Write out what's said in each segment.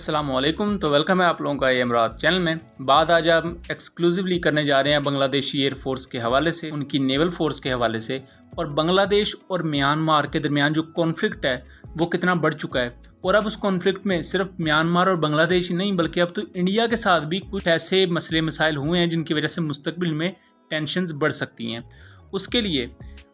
अस्सलामुअलैकुम। तो वेलकम है आप लोगों का इमरात चैनल में। बात आज हम एक्सक्लूसिवली करने जा रहे हैं बांग्लादेशी एयरफोर्स के हवाले से, उनकी नेवल फोर्स के हवाले से, और बांग्लादेश और म्यांमार के दरमियान जो कॉन्फ्लिक्ट है वो कितना बढ़ चुका है। और अब उस कॉन्फ्लिक्ट में सिर्फ म्यांमार और बांग्लादेश ही नहीं बल्कि अब तो इंडिया के साथ भी कुछ ऐसे मसले मसाइल हुए हैं जिनकी वजह से मुस्तकबिल में टेंशन्स बढ़ सकती हैं। उसके लिए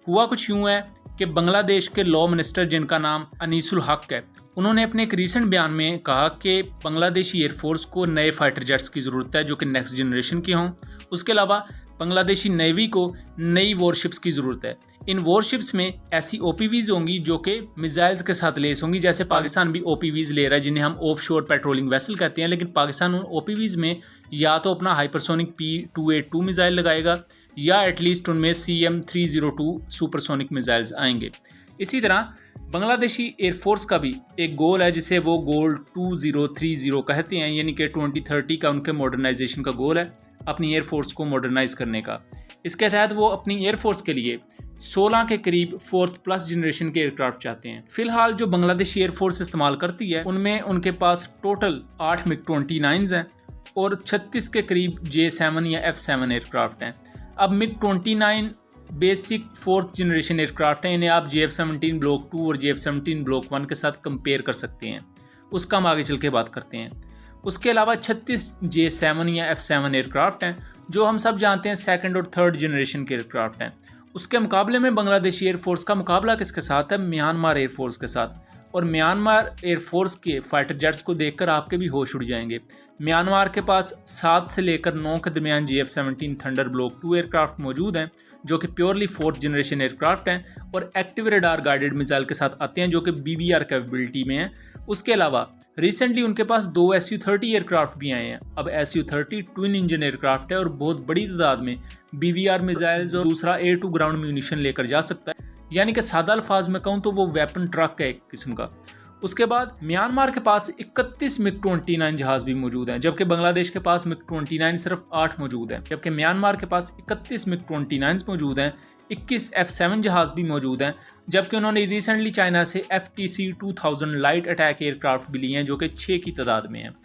हुआ कुछ यूँ है कि बांग्लादेश के लॉ मिनिस्टर जिनका नाम अनीसुल हक है, उन्होंने अपने एक रीसेंट बयान में कहा कि बांग्लादेशी एयरफोर्स को नए फाइटर जेट्स की ज़रूरत है जो कि नेक्स्ट जनरेशन के हों। उसके अलावा बांग्लादेशी नेवी को नई वॉरशिप्स की ज़रूरत है। इन वॉरशिप्स में ऐसी ओपीवीज़ होंगी जो कि मिसाइल्स के साथ लेस होंगी, जैसे पाकिस्तान भी ओपीवीज़ ले रहा है जिन्हें हम ऑफ शोर पेट्रोलिंग वेसल कहते हैं। लेकिन पाकिस्तान उन ओपीवीज़ में या तो अपना हाइपरसोनिक P282 मिसाइल लगाएगा या एटलीस्ट उनमें CM302 सुपरसोनिक मिसाइल्स आएंगे। इसी तरह बांग्लादेशी एयरफोर्स का भी एक गोल है जिसे वो गोल 2030 कहते हैं, यानी कि 2030 का उनके मॉडर्नाइजेशन का गोल है, अपनी एयरफोर्स को मॉडर्नाइज करने का। इसके तहत वो अपनी एयरफोर्स के लिए 16 के करीब 4th+ जनरेशन के एयरक्राफ्ट चाहते हैं। फिलहाल जो बांग्लादेशी एयरफोर्स इस्तेमाल करती है उनमें उनके पास टोटल 8 MiG-29s हैं और 36 के करीब J7 या F7 एयरक्राफ्ट हैं। अब MiG-29 basic 4th generation aircraft हैं, इन्हें आप JF-17 ब्लॉक 2 और JF-17 ब्लॉक 1 के साथ कंपेयर कर सकते हैं। उसका हम आगे चल के बात करते हैं। उसके अलावा 36 J7 या F7 एयरक्राफ्ट हैं जो हम सब जानते हैं 2nd और 3rd जनरेशन के एयरक्राफ्ट हैं। उसके मुकाबले में बांग्लादेशी एयरफोर्स का मुकाबला किसके साथ है? म्यांमार एयरफोर्स के साथ। और म्यांमार एयरफोर्स के फाइटर जेट्स को देखकर आपके भी होश उड़ जाएंगे। म्यांमार के पास 7 से लेकर 9 के दरमियान JF-17 थंडर ब्लॉक 2 एयरक्राफ्ट मौजूद हैं जो कि प्योरली 4th जनरेशन एयरक्राफ्ट हैं और एक्टिव रेडार गाइडेड मिसाइल के साथ आते हैं जो कि BBR कैपेबिलिटी में हैं। उसके अलावा रिसेंटली उनके पास 2 Su-30 एयरक्राफ्ट भी आए हैं। अब Su-30 ट्विन इंजन एयरक्राफ्ट है और बहुत बड़ी तादाद में BBR मिसाइल्स और दूसरा एयर टू ग्राउंड म्यूनिशन लेकर जा सकता है, यानी कि सादा अल्फाज में कहूँ तो वो वेपन ट्रक है एक किस्म का। उसके बाद म्यांमार के पास 31 MiG-29 जहाज़ भी मौजूद हैं, जबकि बांग्लादेश के पास MiG-29 सिर्फ 8 मौजूद हैं। जबकि म्यांमार के पास 31 MiG-29 मौजूद हैं, 21 F7 जहाज़ भी मौजूद हैं, जबकि उन्होंने रिसेंटली चाइना से FTC-2000 लाइट अटैक एयरक्राफ्ट भी लिए हैं जो कि 6 की तादाद में हैं।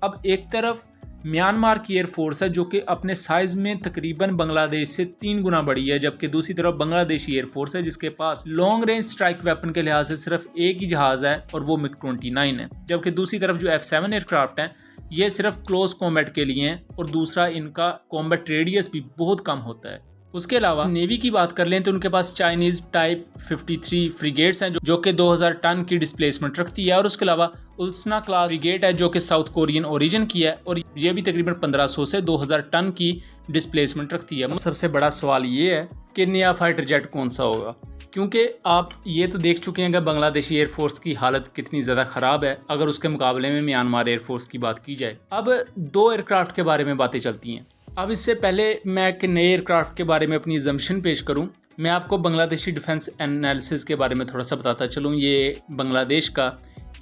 अब एक तरफ म्यांमार की एयरफोर्स है जो कि अपने साइज़ में तकरीबन बांग्लादेश से 3 गुना बड़ी है, जबकि दूसरी तरफ बांग्लादेशी एयरफोर्स है जिसके पास लॉन्ग रेंज स्ट्राइक वेपन के लिहाज से सिर्फ एक ही जहाज़ है और वो MiG-29 है। जबकि दूसरी तरफ जो F7 एयरक्राफ्ट हैं ये सिर्फ क्लोज कॉम्बैट के लिए हैं और दूसरा इनका कॉम्बैट रेडियस भी बहुत कम होता है। उसके अलावा नेवी की बात कर लें तो उनके पास चाइनीज़ टाइप 53 फ्रिगेट्स हैं जो कि 2000 टन की डिस्प्लेसमेंट रखती है। और उसके अलावा उल्सना क्लास फ्रिगेट है जो कि साउथ कोरियन ओरिजिन की है और ये भी तकरीबन 1500 से 2000 टन की डिस्प्लेसमेंट रखती है। सबसे बड़ा सवाल ये है कि नया फाइटर जेट कौन सा होगा, क्योंकि आप ये तो देख चुके हैं कि बांग्लादेशी एयरफोर्स की हालत कितनी ज़्यादा ख़राब है अगर उसके मुकाबले में म्यांमार एयरफोर्स की बात की जाए। अब 2 एयरक्राफ्ट के बारे में बातें चलती हैं। अब इससे पहले मैं एक नए एयरक्राफ्ट के बारे में अपनी अजम्पशन पेश करूं, मैं आपको बांग्लादेशी डिफेंस एनालिसिस के बारे में थोड़ा सा बताता चलूं। ये बांग्लादेश का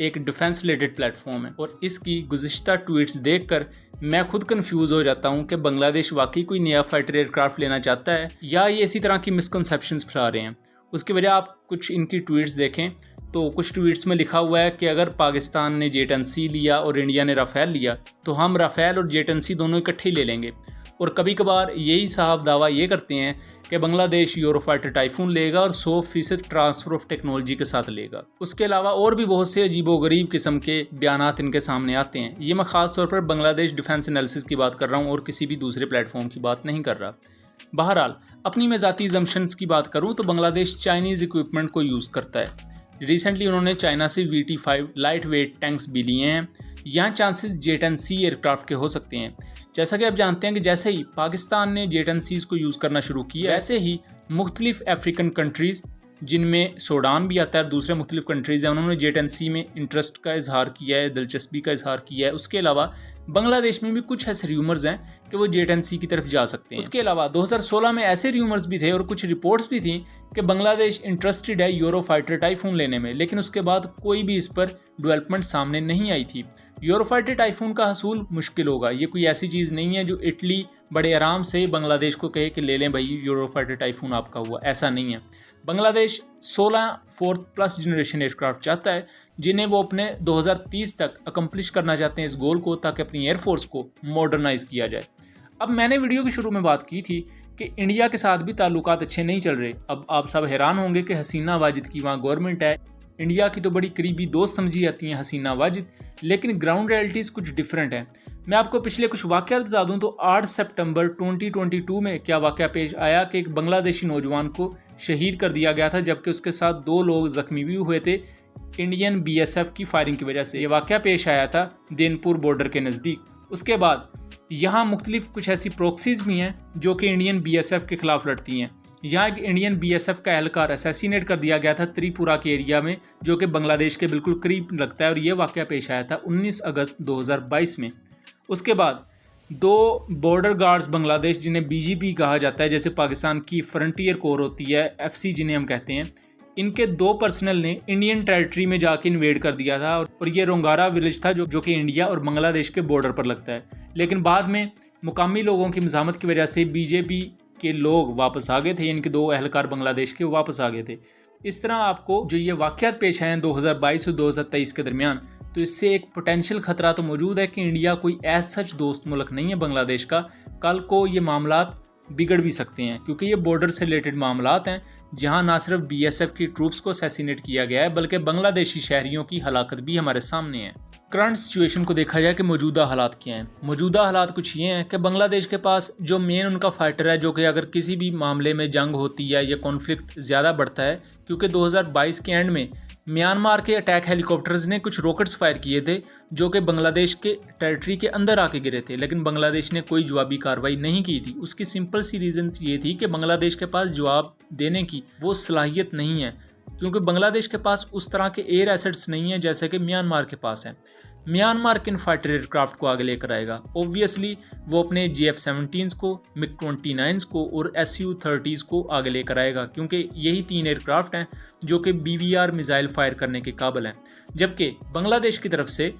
एक डिफेंस रिलेटेड प्लेटफॉर्म है और इसकी गुज़िश्ता ट्वीट्स देखकर मैं खुद कंफ्यूज हो जाता हूं कि बांग्लादेश वाकई कोई नया फाइटर एयरक्राफ्ट लेना चाहता है या ये इसी तरह की मिसकंसेप्शंस फैला रहे हैं। उसकी वजह आप कुछ इनकी ट्वीट्स देखें तो कुछ ट्वीट्स में लिखा हुआ है कि अगर पाकिस्तान ने J-10C लिया और इंडिया ने राफेल लिया तो हम राफेल और J-10C दोनों इकट्ठे ही ले लेंगे। और कभी कभार यही साहब दावा ये करते हैं कि बांग्लादेश यूरोफाइटर टाइफून लेगा और 100% ट्रांसफ़र ऑफ टेक्नोलॉजी के साथ लेगा। उसके अलावा और भी बहुत से अजीबोगरीब किस्म के बयानात इनके सामने आते हैं। ये मैं ख़ास तौर पर बांग्लादेश डिफेंस एनालिसिस की बात कर रहा हूँ और किसी भी दूसरे प्लेटफॉर्म की बात नहीं कर रहा। बहरहाल अपनी मैं ज़ाती अजम्पशंस की बात करूँ तो बांग्लादेश चाइनीज़ इक्विपमेंट को यूज़ करता है। रिसेंटली उन्होंने चाइना से VT-5 लाइट वेट टैंक्स भी लिए हैं। यहाँ चांसेस J-10C एयरक्राफ्ट के हो सकते हैं। जैसा कि आप जानते हैं कि जैसे ही पाकिस्तान ने J-10Cs को यूज़ करना शुरू किया वैसे ही मुख्तलिफ अफ्रीकन कंट्रीज़ जिनमें सूडान भी आता है और दूसरे मुख्तलिफ कंट्रीज़ हैं उन्होंने J-10C में इंटरेस्ट का इजहार किया है, दिलचस्पी का इजहार किया है। उसके अलावा बांग्लादेश में भी कुछ ऐसे र्यूमर्स हैं कि वो J-10C की तरफ जा सकते हैं। उसके अलावा 2016 में ऐसे र्यूमर्स भी थे और कुछ रिपोर्ट्स भी थी कि बांग्लादेश इंटरेस्टेड है यूरोफाइटर टाइफून लेने में, लेकिन उसके बाद कोई भी इस पर डेवलपमेंट सामने नहीं आई थी। यूरोफाइटर टाइफून का हसूल मुश्किल होगा, ये कोई ऐसी चीज़ नहीं है जो इटली बड़े आराम से बांग्लादेश को कहे कि ले लें भाई यूरोफाइटर टाइफून आपका हुआ। ऐसा नहीं है। Bangladesh 16 fourth plus generation aircraft चाहता है जिन्हें वो अपने 2030 तक अकम्प्लिश करना चाहते हैं इस गोल को, ताकि अपनी एयरफोर्स को मॉडर्नाइज किया जाए। अब मैंने वीडियो के शुरू में बात की थी कि इंडिया के साथ भी ताल्लुकात अच्छे नहीं चल रहे। अब आप सब हैरान होंगे कि हसीना वाजिद की वहाँ गवर्नमेंट है, इंडिया की तो बड़ी करीबी दोस्त समझी जाती हैं हसीना वाजिद, लेकिन ग्राउंड रियलिटीज़ कुछ डिफरेंट है। मैं आपको पिछले कुछ वाक़यात बता दूं तो 8 सितंबर 2022 में क्या वाक़या पेश आया कि एक बांग्लादेशी नौजवान को शहीद कर दिया गया था, जबकि उसके साथ 2 लोग ज़ख्मी भी हुए थे इंडियन BSF की फायरिंग की वजह से। ये वाक़या पेश आया था दिनपुर बॉर्डर के नज़दीक। उसके बाद यहाँ मुख्तलिफ कुछ ऐसी प्रॉक्सीज़ भी हैं जो कि इंडियन BSF के ख़िलाफ़ लड़ती हैं। यहाँ एक इंडियन BSF का एहलकार असैसिनेट कर दिया गया था त्रिपुरा के एरिया में, जो कि बांग्लादेश के बिल्कुल करीब लगता है, और ये वाक़या पेश आया था 19 अगस्त 2022 में। उसके बाद 2 बॉर्डर गार्ड्स बांग्लादेश, जिन्हें BGP कहा जाता है, जैसे पाकिस्तान की फ्रंटियर कोर होती है FC जिन्हें हम कहते हैं, इनके 2 पर्सनल ने इंडियन टेरिटरी में जाके इन्वेड कर दिया था, और ये रोंगारा विलेज था जो कि इंडिया और बांग्लादेश के बॉर्डर पर लगता है। लेकिन बाद में मुकामी लोगों की मज़ामत की वजह से BJP के लोग वापस आ गए थे, इनके 2 एहलकार बांग्लादेश के वापस आ गए थे। इस तरह आपको जो ये वाक़यात पेश आए हैं 2022 और 2023 के दरमियान, तो इससे एक पोटेंशियल ख़तरा तो मौजूद है कि इंडिया कोई एज सच दोस्त मुल्क नहीं है बांग्लादेश का। कल को ये मामलात बिगड़ भी सकते हैं, क्योंकि ये बॉर्डर से रिलेटेड मामलात हैं जहां ना सिर्फ BSF की ट्रूप्स को असैसिनेट किया गया है, बल्कि बांग्लादेशी शहरियों की हलाकत भी हमारे सामने है। करंट सिचुएशन को देखा जाए कि मौजूदा हालात क्या हैं। मौजूदा हालात कुछ ये हैं कि बांग्लादेश के पास जो मेन उनका फाइटर है, जो कि अगर किसी भी मामले में जंग होती है या कॉन्फ्लिक्ट ज़्यादा बढ़ता है, क्योंकि 2022 के एंड में म्यांमार के अटैक हेलीकॉप्टर्स ने कुछ रॉकेट्स फायर किए थे जो कि बांग्लादेश के टेरिटरी के अंदर आके गिरे थे, लेकिन बांग्लादेश ने कोई जवाबी कार्रवाई नहीं की थी। उसकी सिंपल सी रीज़न ये थी कि बांग्लादेश के पास जवाब देने की वो सलाहियत नहीं है, क्योंकि बांग्लादेश के पास उस तरह के एयर एसेट्स नहीं है जैसे कि म्यांमार के पास है। म्यांमार किन फाइटर एयरक्राफ्ट को आगे लेकर आएगा? ऑब्वियसली वो अपने GF-17 को, MiG-29 को और Su-30 को आगे लेकर आएगा, क्योंकि यही 3 एयरक्राफ्ट हैं जो कि BVR मिसाइल फायर करने के काबिल हैं। जबकि बांग्लादेश की तरफ से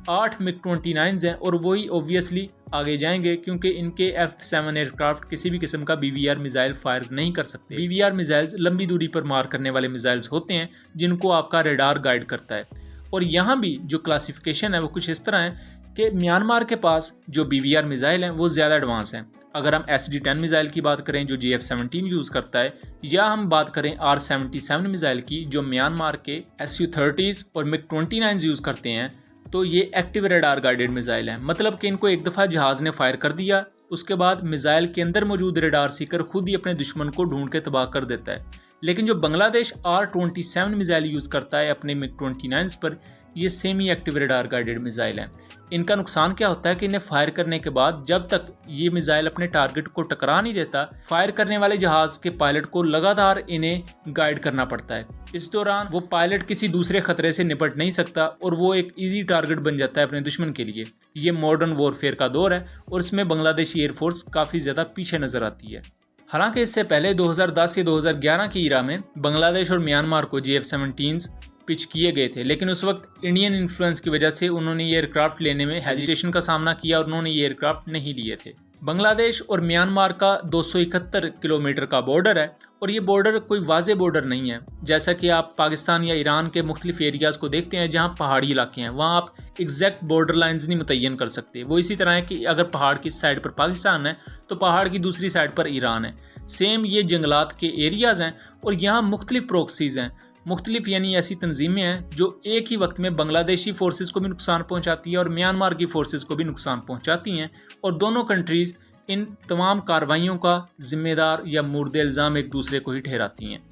8 MiG-29 हैं और वही ऑब्वियसली आगे जाएंगे, क्योंकि इनके F-7 एयरक्राफ्ट किसी भी किस्म का BVR मिसाइल फायर नहीं कर सकते। BVR मिसाइल्स लंबी दूरी पर मार करने वाले मिसाइल्स होते हैं जिनको आपका रेडार गाइड करता है। और यहाँ भी जो क्लासिफिकेशन है वो कुछ इस तरह है कि म्यांमार के पास जो BVR मिसाइल हैं वो ज़्यादा एडवांस हैं। अगर हम SD-10 मिसाइल की बात करें जो GF-17 यूज़ करता है, या हम बात करें R-77 मिसाइल की जो म्यांमार के Su-30 और MiG-29 यूज़ करते हैं, तो ये एक्टिव रेडार गाइडेड मिसाइल हैं। मतलब कि इनको एक दफ़ा जहाज़ ने फायर कर दिया, उसके बाद मिसाइल के अंदर मौजूद रेडार सीकर खुद ही अपने दुश्मन को ढूंढ के तबाह कर देता है। लेकिन जो बांग्लादेश R-27 मिसाइल यूज़ करता है अपने MiG-29 पर, ये semi active radar guided missile हैं। इनका नुकसान क्या होता है कि इन्हें फायर करने के बाद जब तक ये मिसाइल अपने टारगेट को टकरा नहीं देता, फायर करने वाले जहाज़ के पायलट को लगातार इन्हें गाइड करना पड़ता है। इस दौरान वो पायलट किसी दूसरे खतरे से निपट नहीं सकता और वो एक ईजी टारगेट बन जाता है अपने दुश्मन के लिए। ये मॉडर्न वॉरफेयर का दौर है और इसमें बांग्लादेशी एयरफोर्स काफ़ी ज़्यादा पीछे नज़र आती है। हालांकि इससे पहले 2010 या 2011 की ईरा में बांग्लादेश और म्यांमार को GF-17 पिच किए गए थे, लेकिन उस वक्त इंडियन इन्फ्लुएंस की वजह से उन्होंने ये एयरक्राफ्ट लेने में हेजिटेशन का सामना किया और उन्होंने ये एयरक्राफ्ट नहीं लिए थे। बांग्लादेश और म्यांमार का 271 किलोमीटर का बॉर्डर है और ये बॉर्डर कोई वाज़े बॉर्डर नहीं है। जैसा कि आप पाकिस्तान या ईरान के मुख्तलिफ एरियाज़ को देखते हैं जहाँ पहाड़ी इलाके हैं, वहाँ आप एग्जैक्ट बॉर्डर लाइंस नहीं मुतय्यन कर सकते। वो इसी तरह है कि अगर पहाड़ की साइड पर पाकिस्तान है तो पहाड़ की दूसरी साइड पर ईरान है। सेम ये जंगलात के एरियाज़ हैं और यहाँ मुख्तलिफ प्रॉक्सीज़ हैं। मुख्तलिफ यानी ऐसी तंजीमें हैं जो एक ही वक्त में बांग्लादेशी फोर्सेस को भी नुकसान पहुंचाती है और म्यांमार की फोर्सेस को भी नुकसान पहुंचाती हैं, और दोनों कंट्रीज़ इन तमाम कार्रवाइयों का जिम्मेदार या मुर्दे इल्ज़ाम एक दूसरे को ही ठहराती हैं।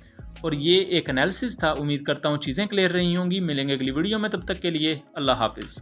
और ये एक एनालिसिस था। उम्मीद करता हूँ चीज़ें क्लियर रही होंगी। मिलेंगे अगली वीडियो में, तब तक के लिए अल्लाह हाफिज़।